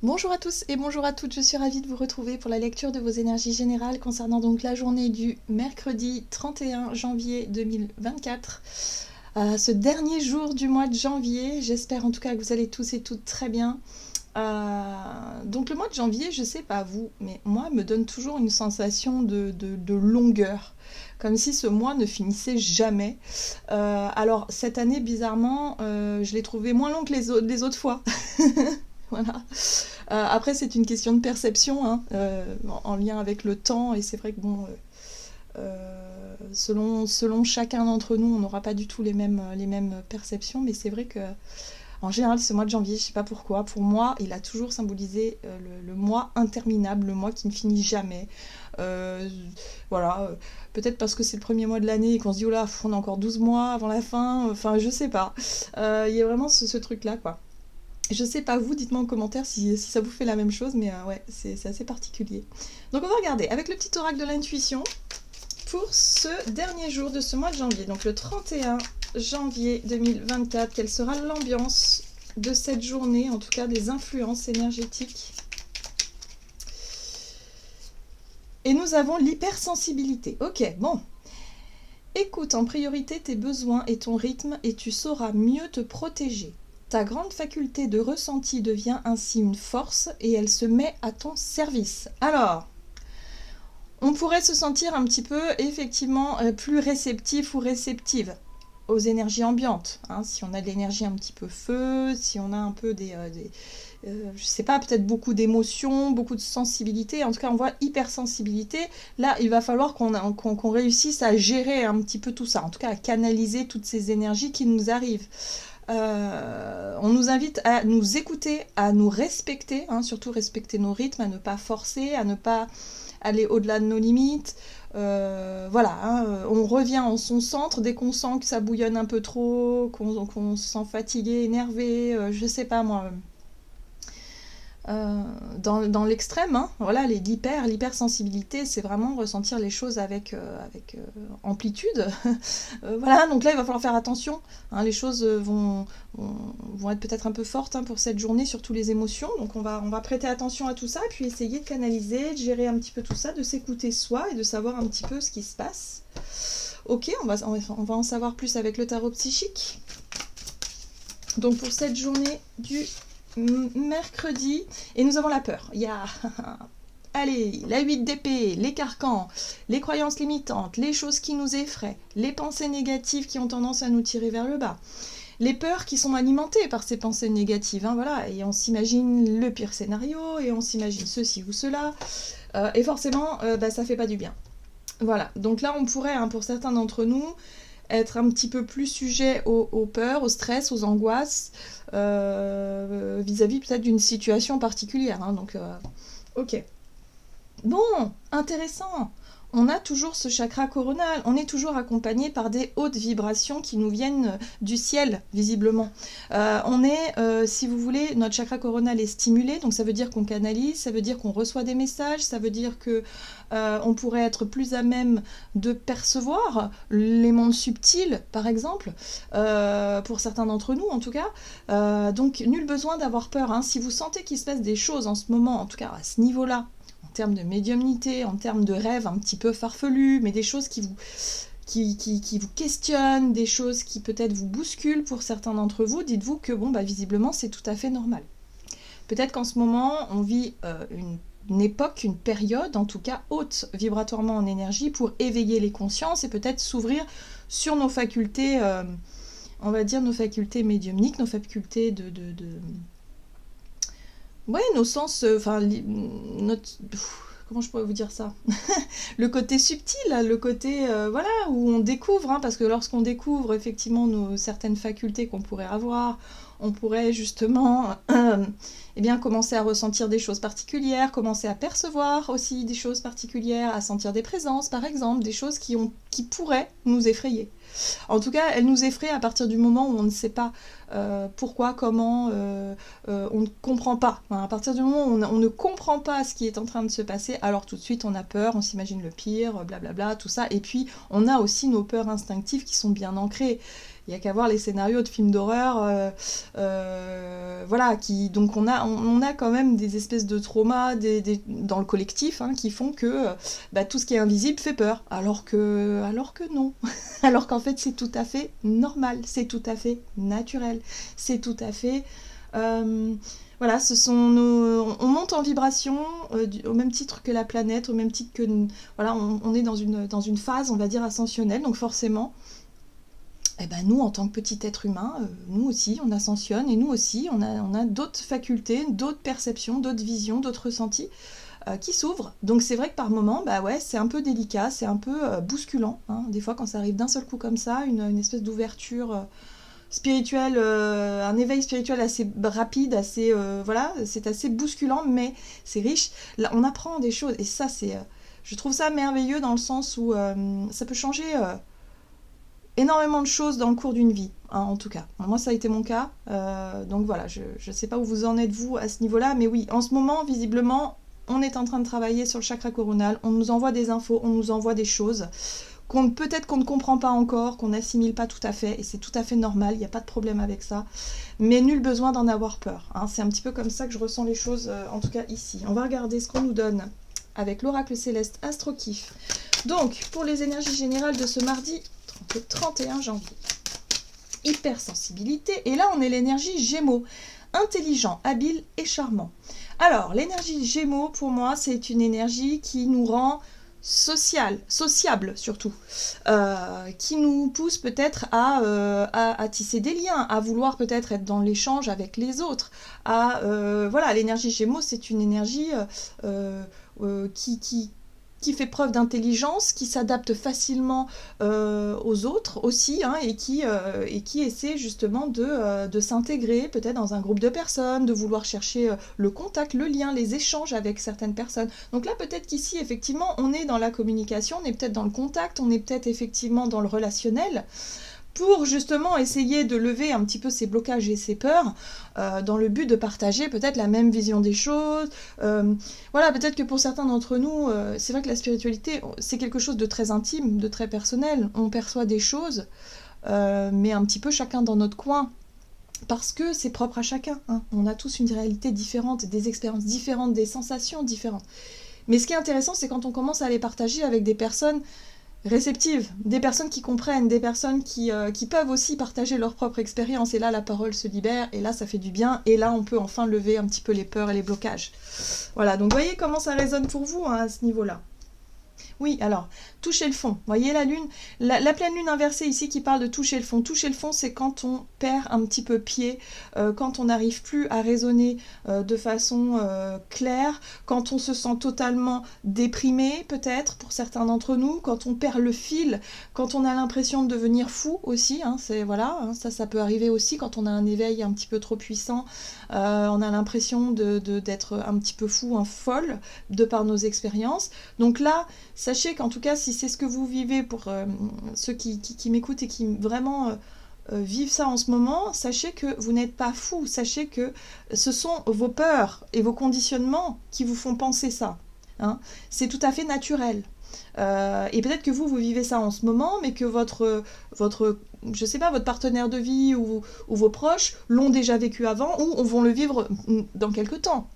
Bonjour à tous et bonjour à toutes, je suis ravie de vous retrouver pour la lecture de vos énergies générales concernant donc la journée du mercredi 31 janvier 2024. Ce dernier jour du mois de janvier, j'espère en tout cas que vous allez tous et toutes très bien. Donc le mois de janvier, je sais pas vous, mais moi me donne toujours une sensation de longueur, comme si ce mois ne finissait jamais. Alors cette année, bizarrement, je l'ai trouvé moins long que les autres fois. Voilà. Après, c'est une question de perception, hein, en lien avec le temps, et c'est vrai que bon, selon chacun d'entre nous, on n'aura pas du tout les mêmes perceptions, mais c'est vrai que en général, ce mois de janvier, je sais pas pourquoi, pour moi, il a toujours symbolisé le mois interminable, le mois qui ne finit jamais. Voilà, peut-être parce que c'est le premier mois de l'année et qu'on se dit, oh là, on a encore 12 mois avant la fin, enfin, je sais pas. Il y a vraiment ce truc-là, quoi. Je sais pas vous, dites-moi en commentaire si ça vous fait la même chose, mais ouais, c'est assez particulier. Donc on va regarder avec le petit oracle de l'intuition pour ce dernier jour de ce mois de janvier, donc le 31 janvier 2024, quelle sera l'ambiance de cette journée, en tout cas des influences énergétiques. Et nous avons l'hypersensibilité. Ok, bon. Écoute en priorité tes besoins et ton rythme et tu sauras mieux te protéger. Ta grande faculté de ressenti devient ainsi une force et elle se met à ton service. Alors, on pourrait se sentir un petit peu effectivement plus réceptif ou réceptive aux énergies ambiantes. Hein, si on a de l'énergie un petit peu feu, si on a un peu je sais pas, peut-être beaucoup d'émotions, beaucoup de sensibilité. En tout cas, on voit hypersensibilité. Là, il va falloir qu'on réussisse à gérer un petit peu tout ça. En tout cas, à canaliser toutes ces énergies qui nous arrivent. On nous invite à nous écouter, à nous respecter, hein, surtout respecter nos rythmes, à ne pas forcer, à ne pas aller au-delà de nos limites. Voilà, hein, on revient en son centre dès qu'on sent que ça bouillonne un peu trop, qu'on se sent fatigué, énervé, je sais pas moi. Dans l'extrême, hein, voilà, l'hypersensibilité, c'est vraiment ressentir les choses avec amplitude. Voilà, donc là, il va falloir faire attention. Hein, les choses vont être peut-être un peu fortes, hein, pour cette journée, surtout les émotions. Donc on va prêter attention à tout ça, puis essayer de canaliser, de gérer un petit peu tout ça, de s'écouter soi et de savoir un petit peu ce qui se passe. Ok, on va en savoir plus avec le tarot psychique. Donc pour cette journée du mercredi, et nous avons la peur. Il y a allez, la 8 d'épée, les carcans, les croyances limitantes, les choses qui nous effraient, les pensées négatives qui ont tendance à nous tirer vers le bas, les peurs qui sont alimentées par ces pensées négatives, hein, voilà, et on s'imagine le pire scénario, et on s'imagine ceci ou cela, et forcément, ça fait pas du bien. Voilà, donc là on pourrait, hein, pour certains d'entre nous, être un petit peu plus sujet aux peurs, au stress, aux angoisses, vis-à-vis peut-être d'une situation particulière. Hein, donc, ok. Bon, intéressant. On a toujours ce chakra coronal, on est toujours accompagné par des hautes vibrations qui nous viennent du ciel, visiblement. On est, si vous voulez, notre chakra coronal est stimulé, donc ça veut dire qu'on canalise, ça veut dire qu'on reçoit des messages, ça veut dire que on pourrait être plus à même de percevoir les mondes subtils, par exemple, pour certains d'entre nous en tout cas. Donc nul besoin d'avoir peur, hein. Si vous sentez qu'il se passe des choses en ce moment, en tout cas à ce niveau-là, en termes de médiumnité, en termes de rêves un petit peu farfelus, mais des choses qui vous questionnent, des choses qui peut-être vous bousculent pour certains d'entre vous, dites-vous que bon, visiblement c'est tout à fait normal. Peut-être qu'en ce moment on vit une époque, une période, en tout cas haute vibratoirement en énergie pour éveiller les consciences et peut-être s'ouvrir sur nos facultés, on va dire nos facultés médiumniques, nos facultés ouais, nos sens, comment je pourrais vous dire ça? Le côté subtil, le côté, voilà, où on découvre, hein, parce que lorsqu'on découvre effectivement certaines facultés qu'on pourrait avoir, on pourrait justement commencer à ressentir des choses particulières, commencer à percevoir aussi des choses particulières, à sentir des présences par exemple, des choses qui pourraient nous effrayer. En tout cas, elle nous effraie à partir du moment où on ne sait pas pourquoi, comment, on ne comprend pas. Enfin, à partir du moment où on ne comprend pas ce qui est en train de se passer, alors tout de suite on a peur, on s'imagine le pire, blablabla, tout ça. Et puis on a aussi nos peurs instinctives qui sont bien ancrées. Il n'y a qu'à voir les scénarios de films d'horreur, voilà, donc on a quand même des espèces de traumas dans le collectif, hein, qui font que tout ce qui est invisible fait peur, alors que non, alors qu'en fait c'est tout à fait normal, c'est tout à fait naturel, c'est tout à fait... voilà, on monte en vibration au même titre que la planète, au même titre que... Voilà, on est dans une phase, on va dire, ascensionnelle, donc forcément... Eh ben nous, en tant que petit être humain, nous aussi, on ascensionne, et nous aussi, on a d'autres facultés, d'autres perceptions, d'autres visions, d'autres ressentis qui s'ouvrent. Donc c'est vrai que par moments, c'est un peu délicat, c'est un peu bousculant, hein. Des fois, quand ça arrive d'un seul coup comme ça, une espèce d'ouverture spirituelle, un éveil spirituel assez rapide, assez voilà, c'est assez bousculant, mais c'est riche. Là, on apprend des choses, et ça, je trouve ça merveilleux dans le sens où ça peut changer... énormément de choses dans le cours d'une vie, hein, en tout cas. Moi, ça a été mon cas. Donc voilà, je ne sais pas où vous en êtes, vous, à ce niveau-là. Mais oui, en ce moment, visiblement, on est en train de travailler sur le chakra coronal. On nous envoie des infos, on nous envoie des choses peut-être qu'on ne comprend pas encore, qu'on n'assimile pas tout à fait. Et c'est tout à fait normal, il n'y a pas de problème avec ça. Mais nul besoin d'en avoir peur, hein. C'est un petit peu comme ça que je ressens les choses, en tout cas ici. On va regarder ce qu'on nous donne avec l'oracle céleste Astro-Kiff. Donc, pour les énergies générales de ce mardi... le 31 janvier. Hypersensibilité, et là on est l'énergie Gémeaux, intelligent, habile et charmant. Alors, l'énergie Gémeaux, pour moi, c'est une énergie qui nous rend sociable surtout, qui nous pousse peut-être à tisser des liens, à vouloir peut-être être dans l'échange avec les autres. Voilà, l'énergie Gémeaux, c'est une énergie qui fait preuve d'intelligence, qui s'adapte facilement aux autres aussi, hein, et qui essaie justement de s'intégrer peut-être dans un groupe de personnes, de vouloir chercher le contact, le lien, les échanges avec certaines personnes. Donc là, peut-être qu'ici, effectivement, on est dans la communication, on est peut-être dans le contact, on est peut-être effectivement dans le relationnel, pour justement essayer de lever un petit peu ces blocages et ces peurs, dans le but de partager peut-être la même vision des choses. Voilà, peut-être que pour certains d'entre nous, c'est vrai que la spiritualité, c'est quelque chose de très intime, de très personnel. On perçoit des choses, mais un petit peu chacun dans notre coin, parce que c'est propre à chacun, hein. On a tous une réalité différente, des expériences différentes, des sensations différentes. Mais ce qui est intéressant, c'est quand on commence à les partager avec des personnes réceptives, des personnes qui comprennent, des personnes qui peuvent aussi partager leur propre expérience, et là la parole se libère, et là ça fait du bien, et là on peut enfin lever un petit peu les peurs et les blocages. Voilà, donc voyez comment ça résonne pour vous, hein, à ce niveau-là. Oui, alors, toucher le fond. Voyez la lune, la pleine lune inversée ici qui parle de toucher le fond. Toucher le fond, c'est quand on perd un petit peu pied, quand on n'arrive plus à raisonner de façon claire, quand on se sent totalement déprimé, peut-être, pour certains d'entre nous, quand on perd le fil, quand on a l'impression de devenir fou aussi, hein, voilà, hein, ça peut arriver aussi quand on a un éveil un petit peu trop puissant, on a l'impression d'être un petit peu fou, folle, de par nos expériences. Donc là, sachez qu'en tout cas, si c'est ce que vous vivez, pour ceux qui m'écoutent et qui vraiment vivent ça en ce moment, sachez que vous n'êtes pas fou, sachez que ce sont vos peurs et vos conditionnements qui vous font penser ça, hein. C'est tout à fait naturel. Et peut-être que vous vivez ça en ce moment, mais que votre je sais pas, votre partenaire de vie ou vos proches l'ont déjà vécu avant, ou vont le vivre dans quelques temps.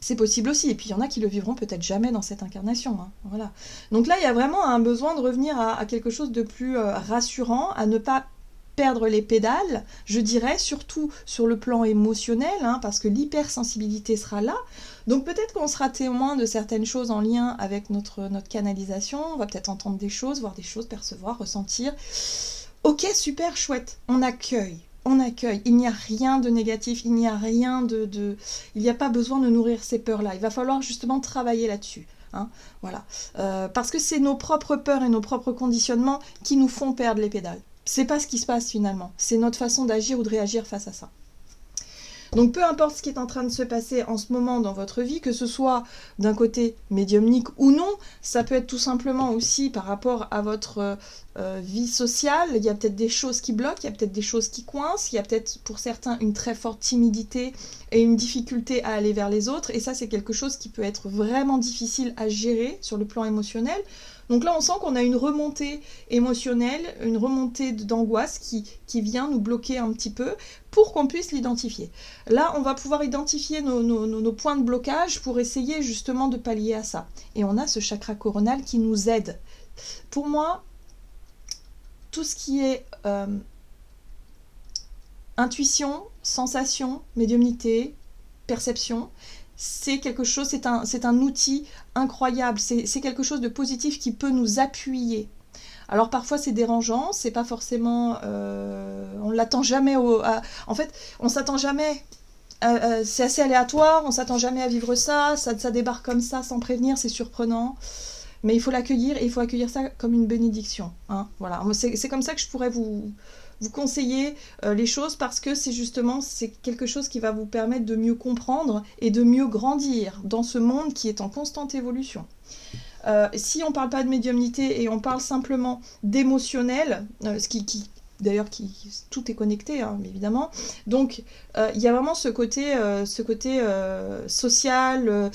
C'est possible aussi, et puis il y en a qui le vivront peut-être jamais dans cette incarnation, hein. Voilà. Donc là, il y a vraiment un besoin de revenir à quelque chose de plus rassurant, à ne pas perdre les pédales, je dirais, surtout sur le plan émotionnel, hein, parce que l'hypersensibilité sera là. Donc peut-être qu'on sera témoin de certaines choses en lien avec notre canalisation, on va peut-être entendre des choses, voir des choses, percevoir, ressentir. Ok, super, chouette, on accueille. Il n'y a rien de négatif, il n'y a rien il n'y a pas besoin de nourrir ces peurs-là. Il va falloir justement travailler là-dessus, hein, voilà. Parce que c'est nos propres peurs et nos propres conditionnements qui nous font perdre les pédales. C'est pas ce qui se passe finalement, c'est notre façon d'agir ou de réagir face à ça. Donc peu importe ce qui est en train de se passer en ce moment dans votre vie, que ce soit d'un côté médiumnique ou non, ça peut être tout simplement aussi par rapport à votre vie sociale. Il y a peut-être des choses qui bloquent, il y a peut-être des choses qui coincent, il y a peut-être pour certains une très forte timidité et une difficulté à aller vers les autres, et ça c'est quelque chose qui peut être vraiment difficile à gérer sur le plan émotionnel. Donc là, on sent qu'on a une remontée émotionnelle, une remontée d'angoisse qui vient nous bloquer un petit peu pour qu'on puisse l'identifier. Là, on va pouvoir identifier nos points de blocage pour essayer justement de pallier à ça. Et on a ce chakra coronal qui nous aide. Pour moi, tout ce qui est intuition, sensation, médiumnité, perception, c'est quelque chose, c'est un outil incroyable, c'est quelque chose de positif qui peut nous appuyer. Alors parfois c'est dérangeant, c'est pas forcément, on l'attend jamais en fait, on s'attend jamais, c'est assez aléatoire, on s'attend jamais à vivre ça débarque comme ça sans prévenir, c'est surprenant. Mais il faut l'accueillir et il faut accueillir ça comme une bénédiction. Hein, voilà. C'est comme ça que je pourrais vous conseiller les choses parce que c'est quelque chose qui va vous permettre de mieux comprendre et de mieux grandir dans ce monde qui est en constante évolution. Si on ne parle pas de médiumnité et on parle simplement d'émotionnel, d'ailleurs, tout est connecté, hein, évidemment. Donc, il y a vraiment ce côté social,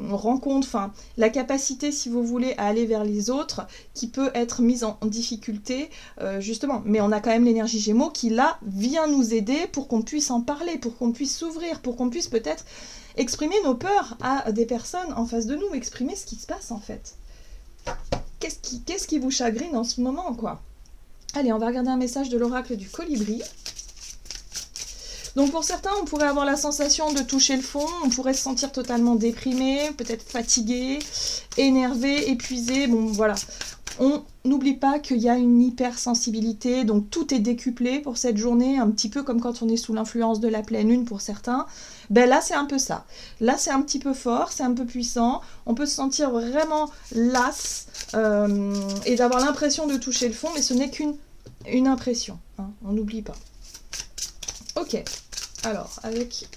rencontre, enfin, la capacité, si vous voulez, à aller vers les autres, qui peut être mise en difficulté, justement. Mais on a quand même l'énergie Gémeaux qui, là, vient nous aider pour qu'on puisse en parler, pour qu'on puisse s'ouvrir, pour qu'on puisse peut-être exprimer nos peurs à des personnes en face de nous, exprimer ce qui se passe, en fait. Qu'est-ce qui vous chagrine en ce moment, quoi ? Allez, on va regarder un message de l'oracle du colibri. Donc pour certains, on pourrait avoir la sensation de toucher le fond, on pourrait se sentir totalement déprimé, peut-être fatigué, énervé, épuisé, bon voilà. On n'oublie pas qu'il y a une hypersensibilité, donc tout est décuplé pour cette journée, un petit peu comme quand on est sous l'influence de la pleine lune pour certains. Ben là, c'est un peu ça. Là, c'est un petit peu fort, c'est un peu puissant. On peut se sentir vraiment las et d'avoir l'impression de toucher le fond, mais ce n'est qu'une impression. Hein, on n'oublie pas. Ok. Alors, avec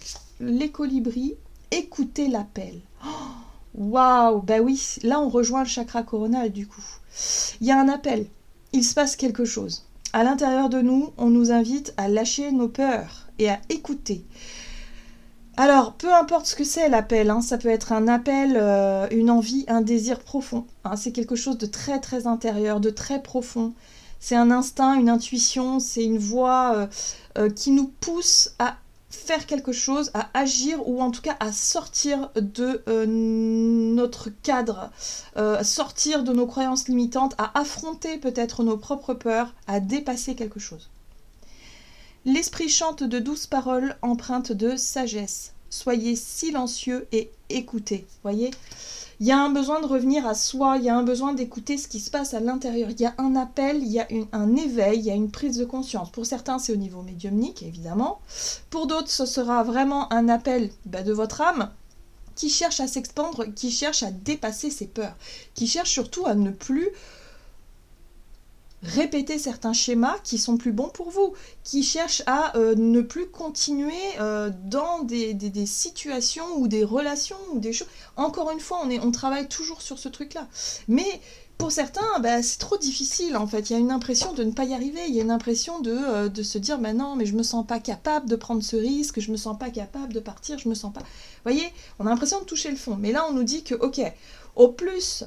les colibris, écoutez l'appel. Waouh, bah oui, là on rejoint le chakra coronal du coup. Il y a un appel, il se passe quelque chose. À l'intérieur de nous, on nous invite à lâcher nos peurs et à écouter. Alors, peu importe ce que c'est l'appel, hein, ça peut être un appel, une envie, un désir profond. Hein, c'est quelque chose de très très intérieur, de très profond. C'est un instinct, une intuition, c'est une voix qui nous pousse à faire quelque chose, à agir ou en tout cas à sortir de notre cadre, sortir de nos croyances limitantes, à affronter peut-être nos propres peurs, à dépasser quelque chose. L'esprit chante de douces paroles empreintes de sagesse. Soyez silencieux et écoutez. Voyez, il y a un besoin de revenir à soi, il y a un besoin d'écouter ce qui se passe à l'intérieur. Il y a un appel, il y a un éveil, il y a une prise de conscience. Pour certains, c'est au niveau médiumnique, évidemment. Pour d'autres, ce sera vraiment un appel de votre âme qui cherche à s'expandre, qui cherche à dépasser ses peurs, qui cherche surtout à ne plus répéter certains schémas qui sont plus bons pour vous, qui cherchent à ne plus continuer dans des situations ou des relations ou des choses. Encore une fois, on travaille toujours sur ce truc-là. Mais pour certains, c'est trop difficile en fait. Il y a une impression de ne pas y arriver. Il y a une impression de se dire non, mais je me sens pas capable de prendre ce risque, je me sens pas capable de partir, je me sens pas. Vous voyez, on a l'impression de toucher le fond. Mais là, on nous dit que, ok, au plus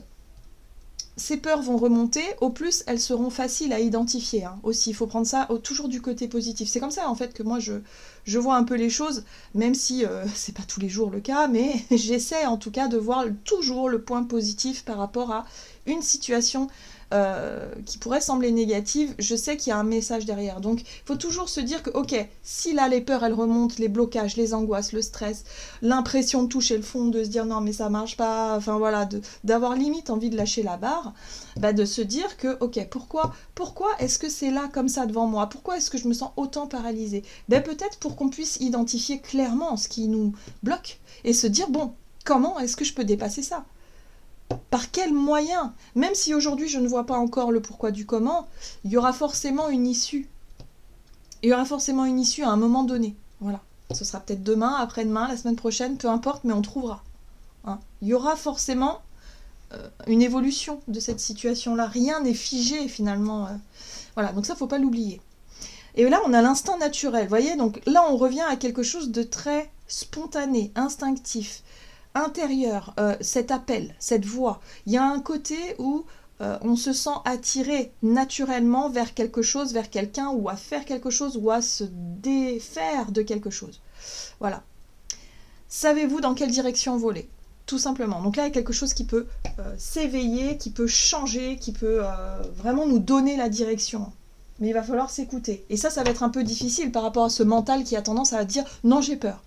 ces peurs vont remonter, au plus elles seront faciles à identifier. Hein. Aussi, il faut prendre ça toujours du côté positif. C'est comme ça en fait que moi je vois un peu les choses, même si c'est pas tous les jours le cas, mais j'essaie en tout cas de voir toujours le point positif par rapport à une situation qui pourrait sembler négative. Je sais qu'il y a un message derrière. Donc il faut toujours se dire que ok, si là les peurs elles remontent, les blocages, les angoisses, le stress, l'impression de toucher le fond, de se dire non mais ça marche pas, enfin voilà, d'avoir limite envie de lâcher la barre, de se dire que ok, pourquoi est-ce que c'est là comme ça devant moi, pourquoi est-ce que je me sens autant paralysée, peut-être pour qu'on puisse identifier clairement ce qui nous bloque et se dire bon, comment est-ce que je peux dépasser ça? Par quels moyens? Même si aujourd'hui je ne vois pas encore le pourquoi du comment, il y aura forcément une issue. Il y aura forcément une issue à un moment donné. Voilà. Ce sera peut-être demain, après-demain, la semaine prochaine, peu importe, mais on trouvera. Hein. Il y aura forcément une évolution de cette situation-là. Rien n'est figé finalement. Voilà, donc ça, faut pas l'oublier. Et là, on a l'instinct naturel, vous voyez? Donc là, on revient à quelque chose de très spontané, instinctif. intérieur, cet appel, cette voix. Il y a un côté où on se sent attiré naturellement vers quelque chose, vers quelqu'un, ou à faire quelque chose, ou à se défaire de quelque chose. Voilà. Savez-vous dans quelle direction voler? Tout simplement. Donc là, il y a quelque chose qui peut s'éveiller, qui peut changer, qui peut vraiment nous donner la direction. Mais il va falloir s'écouter. Et ça va être un peu difficile par rapport à ce mental qui a tendance à dire « non, j'ai peur ».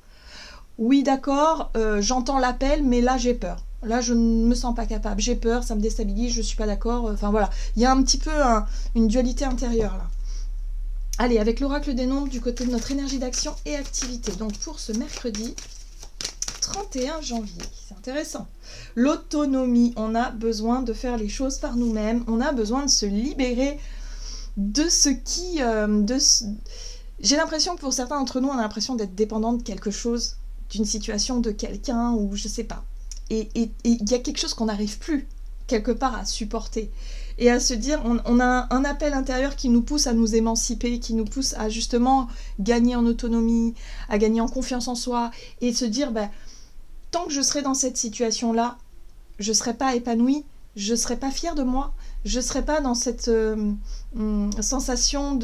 Oui, d'accord, j'entends l'appel, mais là, j'ai peur. Là, je ne me sens pas capable. J'ai peur, ça me déstabilise, je ne suis pas d'accord. Enfin voilà, il y a un petit peu une dualité intérieure là. Allez, avec l'oracle des nombres du côté de notre énergie d'action et activité. Donc pour ce mercredi 31 janvier, c'est intéressant. L'autonomie, on a besoin de faire les choses par nous-mêmes, on a besoin de se libérer de ce qui... J'ai l'impression que pour certains d'entre nous, on a l'impression d'être dépendant de quelque chose, d'une situation, de quelqu'un, ou je sais pas. Et il y a quelque chose qu'on n'arrive plus, quelque part, à supporter. Et à se dire, on a un appel intérieur qui nous pousse à nous émanciper, qui nous pousse à justement gagner en autonomie, à gagner en confiance en soi, et se dire, tant que je serai dans cette situation-là, je ne serai pas épanouie, je ne serai pas fière de moi, je ne serai pas dans cette sensation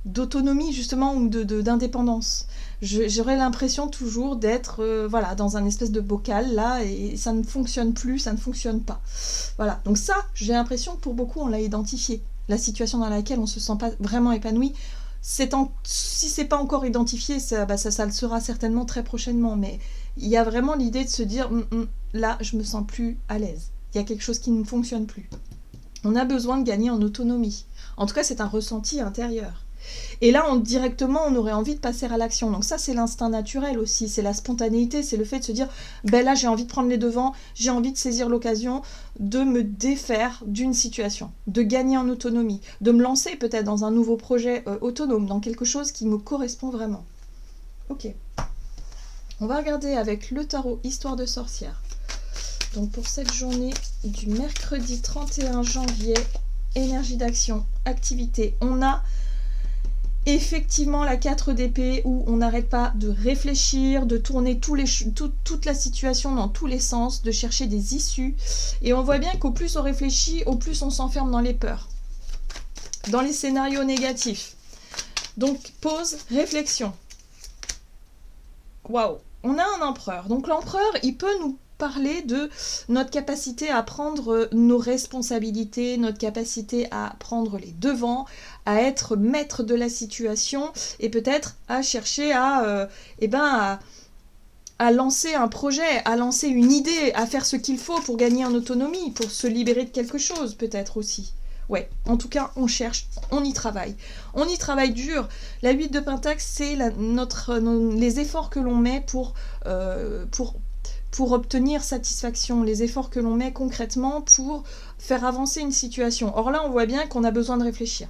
d'autonomie justement ou d'indépendance. J'aurais l'impression toujours d'être dans un espèce de bocal là et ça ne fonctionne plus, ça ne fonctionne pas. Voilà, donc ça, j'ai l'impression que pour beaucoup on l'a identifié. La situation dans laquelle on ne se sent pas vraiment épanoui, si c'est pas encore identifié, ça le sera certainement très prochainement, mais il y a vraiment l'idée de se dire là je me sens plus à l'aise, il y a quelque chose qui ne fonctionne plus. On a besoin de gagner en autonomie. En tout cas, c'est un ressenti intérieur. Et là, directement, on aurait envie de passer à l'action. Donc ça, c'est l'instinct naturel aussi, c'est la spontanéité, c'est le fait de se dire, là, j'ai envie de prendre les devants, j'ai envie de saisir l'occasion de me défaire d'une situation, de gagner en autonomie, de me lancer peut-être dans un nouveau projet autonome, dans quelque chose qui me correspond vraiment. Ok. On va regarder avec le tarot Histoire de sorcière. Donc pour cette journée du mercredi 31 janvier, énergie d'action, activité, on a effectivement la 4 d'épée où on n'arrête pas de réfléchir, de tourner toute la situation dans tous les sens, de chercher des issues. Et on voit bien qu'au plus on réfléchit, au plus on s'enferme dans les peurs, dans les scénarios négatifs. Donc pause, réflexion. Waouh, on a un empereur. Donc l'empereur, il peut nous parler de notre capacité à prendre nos responsabilités, notre capacité à prendre les devants, à être maître de la situation et peut-être à chercher à lancer un projet, à lancer une idée, à faire ce qu'il faut pour gagner en autonomie, pour se libérer de quelque chose peut-être aussi. Ouais, en tout cas, on cherche, on y travaille. On y travaille dur. La 8 de Pentacle, c'est les efforts que l'on met pour obtenir satisfaction, les efforts que l'on met concrètement pour faire avancer une situation. Or là, on voit bien qu'on a besoin de réfléchir.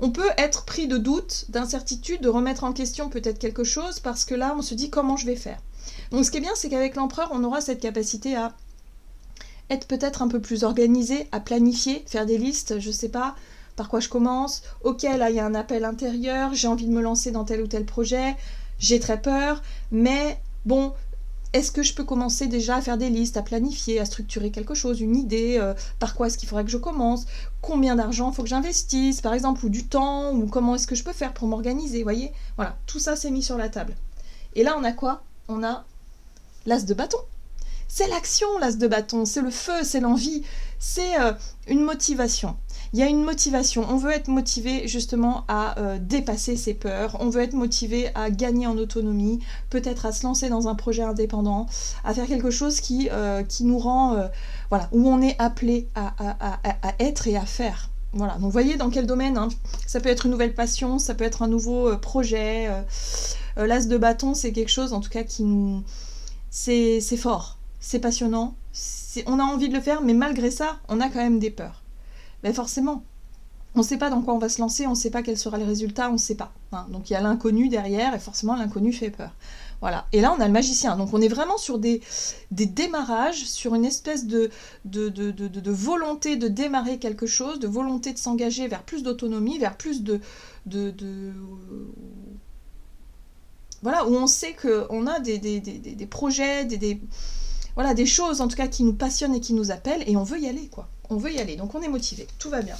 On peut être pris de doute, d'incertitude, de remettre en question peut-être quelque chose, parce que là, on se dit comment je vais faire. Donc ce qui est bien, c'est qu'avec l'empereur, on aura cette capacité à être peut-être un peu plus organisé, à planifier, faire des listes, je sais pas, par quoi je commence. Ok, là, il y a un appel intérieur, j'ai envie de me lancer dans tel ou tel projet, j'ai très peur, mais bon... Est-ce que je peux commencer déjà à faire des listes, à planifier, à structurer quelque chose, une idée, par quoi est-ce qu'il faudrait que je commence, combien d'argent il faut que j'investisse, par exemple, ou du temps, ou comment est-ce que je peux faire pour m'organiser, vous voyez? Voilà, tout ça c'est mis sur la table. Et là, on a quoi? On a l'as de bâton. C'est l'action, l'as de bâton, c'est le feu, c'est l'envie, c'est une motivation. Il y a une motivation, on veut être motivé justement à dépasser ses peurs, on veut être motivé à gagner en autonomie, peut-être à se lancer dans un projet indépendant, à faire quelque chose qui nous rend, où on est appelé à être et à faire. Voilà, donc vous voyez dans quel domaine, hein. Ça peut être une nouvelle passion, ça peut être un nouveau projet. L'as de bâton, c'est quelque chose en tout cas qui nous... C'est fort, c'est passionnant, on a envie de le faire, mais malgré ça, on a quand même des peurs. Mais forcément, on ne sait pas dans quoi on va se lancer, on ne sait pas quel sera le résultat, on ne sait pas. Hein. Donc il y a l'inconnu derrière, et forcément l'inconnu fait peur. Voilà. Et là, on a le magicien. Donc on est vraiment sur des démarrages, sur une espèce de volonté de démarrer quelque chose, de volonté de s'engager vers plus d'autonomie, vers plus voilà, où on sait qu'on a des projets, voilà, des choses en tout cas qui nous passionnent et qui nous appellent, et on veut y aller, quoi. On veut y aller, donc on est motivé, tout va bien.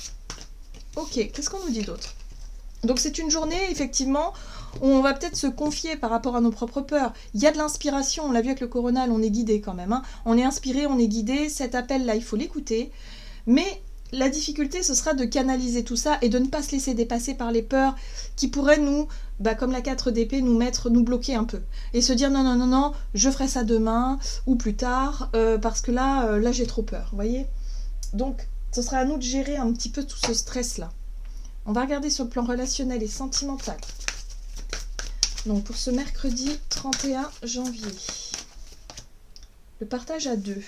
Ok, qu'est-ce qu'on nous dit d'autre? Donc c'est une journée, effectivement, où on va peut-être se confier par rapport à nos propres peurs. Il y a de l'inspiration, on l'a vu avec le coronal, on est guidé quand même. Hein. On est inspiré, on est guidé, cet appel-là, il faut l'écouter. Mais la difficulté, ce sera de canaliser tout ça et de ne pas se laisser dépasser par les peurs qui pourraient nous, comme la 4 d'épée, nous bloquer un peu. Et se dire non, non, non, non, je ferai ça demain ou plus tard, parce que là j'ai trop peur, vous voyez. Donc, ce sera à nous de gérer un petit peu tout ce stress-là. On va regarder sur le plan relationnel et sentimental. Donc pour ce mercredi 31 janvier. Le partage à deux.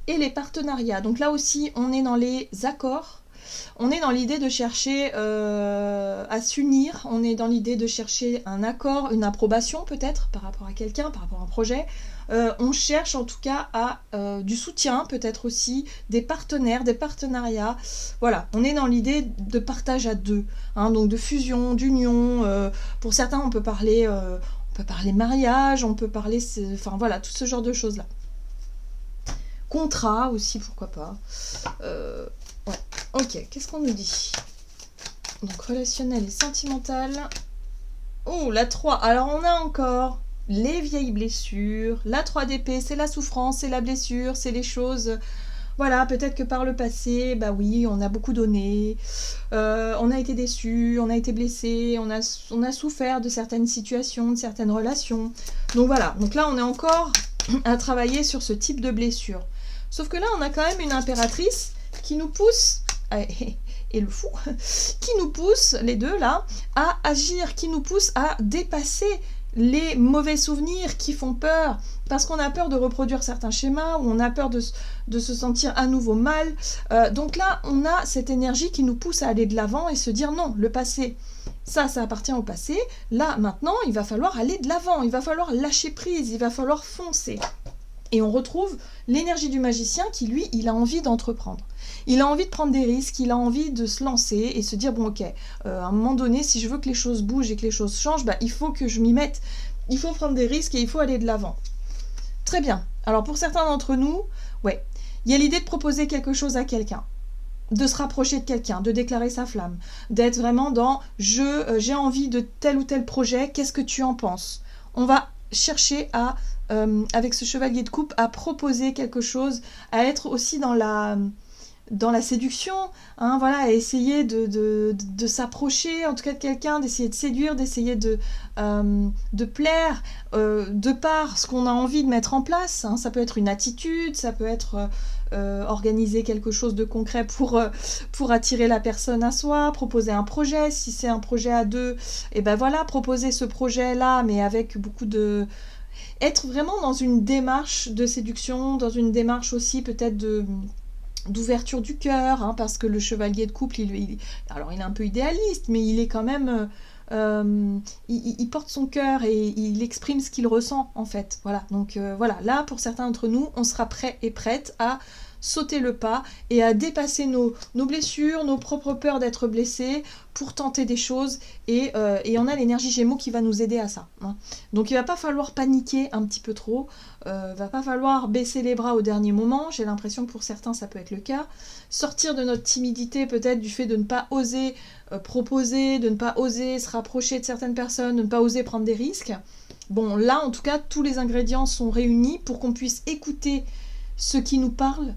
Et les partenariats. Donc là aussi, on est dans les accords. On est dans l'idée de chercher à s'unir. On est dans l'idée de chercher un accord, une approbation peut-être par rapport à quelqu'un, par rapport à un projet. On cherche en tout cas à du soutien, peut-être aussi des partenaires, des partenariats. Voilà, on est dans l'idée de partage à deux, hein, donc de fusion, d'union. Pour certains, on peut parler mariage, on peut parler, enfin voilà, tout ce genre de choses-là. Contrat aussi, pourquoi pas. Ouais, ok, qu'est-ce qu'on nous dit? Donc relationnel et sentimental. Oh, la 3. Alors on a encore les vieilles blessures. La 3 d'épée, c'est la souffrance, c'est la blessure, c'est les choses. Voilà, peut-être que par le passé, bah oui, on a beaucoup donné, on a été déçu, on a été blessé, on a souffert de certaines situations, de certaines relations. Donc voilà, donc là on est encore à travailler sur ce type de blessure. Sauf que là on a quand même une impératrice qui nous pousse, et le fou, qui nous pousse, les deux là, à agir, qui nous pousse à dépasser les mauvais souvenirs qui font peur, parce qu'on a peur de reproduire certains schémas, ou on a peur de se sentir à nouveau mal. Donc là, on a cette énergie qui nous pousse à aller de l'avant et se dire non, le passé, ça appartient au passé. Là, maintenant, il va falloir aller de l'avant, il va falloir lâcher prise, il va falloir foncer. Et on retrouve l'énergie du magicien qui, lui, il a envie d'entreprendre. Il a envie de prendre des risques, il a envie de se lancer et se dire, bon ok, à un moment donné, si je veux que les choses bougent et que les choses changent, il faut que je m'y mette. Il faut prendre des risques et il faut aller de l'avant. Très bien. Alors pour certains d'entre nous, ouais, il y a l'idée de proposer quelque chose à quelqu'un, de se rapprocher de quelqu'un, de déclarer sa flamme, d'être vraiment dans j'ai envie de tel ou tel projet, qu'est-ce que tu en penses? On va chercher à, avec ce chevalier de coupe, à proposer quelque chose, à être aussi dans la séduction, hein, voilà, à essayer de s'approcher, en tout cas de quelqu'un, d'essayer de séduire, d'essayer de plaire, de par ce qu'on a envie de mettre en place. Hein. Ça peut être une attitude, ça peut être organiser quelque chose de concret pour attirer la personne à soi, proposer un projet, si c'est un projet à deux, et ben voilà, proposer ce projet-là, mais avec beaucoup de... Être vraiment dans une démarche de séduction, dans une démarche aussi peut-être d'ouverture du cœur, hein, parce que le chevalier de couple, alors il est un peu idéaliste, mais il est quand même... il porte son cœur et il exprime ce qu'il ressent, en fait. Voilà, donc voilà, là, pour certains d'entre nous, on sera prêt et prête à sauter le pas et à dépasser nos blessures, nos propres peurs d'être blessés pour tenter des choses, et on a l'énergie Gémeaux qui va nous aider à ça, hein. Donc il va pas falloir paniquer un petit peu trop, va pas falloir baisser les bras au dernier moment. J'ai l'impression que pour certains ça peut être le cas, sortir de notre timidité peut-être du fait de ne pas oser proposer, de ne pas oser se rapprocher de certaines personnes, de ne pas oser prendre des risques. Bon, là en tout cas tous les ingrédients sont réunis pour qu'on puisse écouter ce qui nous parle,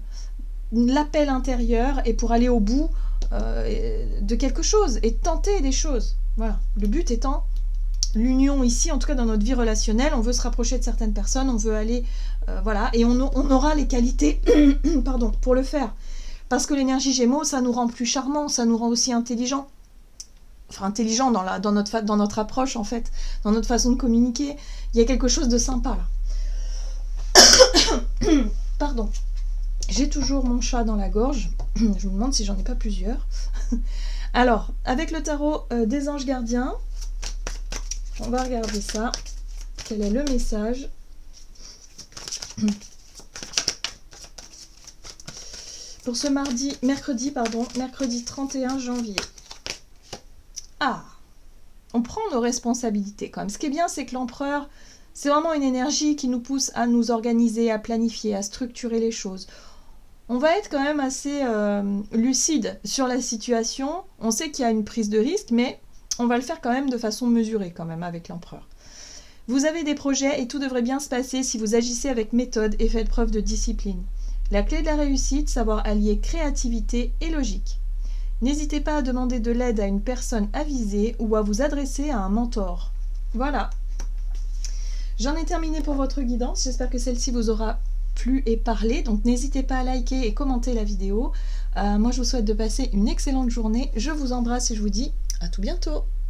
l'appel intérieur, et pour aller au bout de quelque chose et tenter des choses. Voilà, le but étant l'union ici, en tout cas dans notre vie relationnelle. On veut se rapprocher de certaines personnes, on veut aller voilà, et on aura les qualités pardon, pour le faire, parce que l'énergie Gémeaux, ça nous rend plus charmants, ça nous rend aussi intelligents, enfin intelligents dans notre approche, en fait, dans notre façon de communiquer. Il y a quelque chose de sympa là. Pardon. J'ai toujours mon chat dans la gorge. Je me demande si j'en ai pas plusieurs. Alors, avec le tarot des anges gardiens, on va regarder ça. Quel est le message? Pour ce mercredi 31 janvier. Ah, on prend nos responsabilités quand même. Ce qui est bien, c'est que l'empereur, c'est vraiment une énergie qui nous pousse à nous organiser, à planifier, à structurer les choses. On va être quand même assez lucide sur la situation. On sait qu'il y a une prise de risque, mais on va le faire quand même de façon mesurée quand même avec l'empereur. Vous avez des projets et tout devrait bien se passer si vous agissez avec méthode et faites preuve de discipline. La clé de la réussite, savoir allier créativité et logique. N'hésitez pas à demander de l'aide à une personne avisée ou à vous adresser à un mentor. Voilà. J'en ai terminé pour votre guidance. J'espère que celle-ci vous aura plu et parlé. Donc n'hésitez pas à liker et commenter la vidéo. Moi, je vous souhaite de passer une excellente journée. Je vous embrasse et je vous dis à tout bientôt.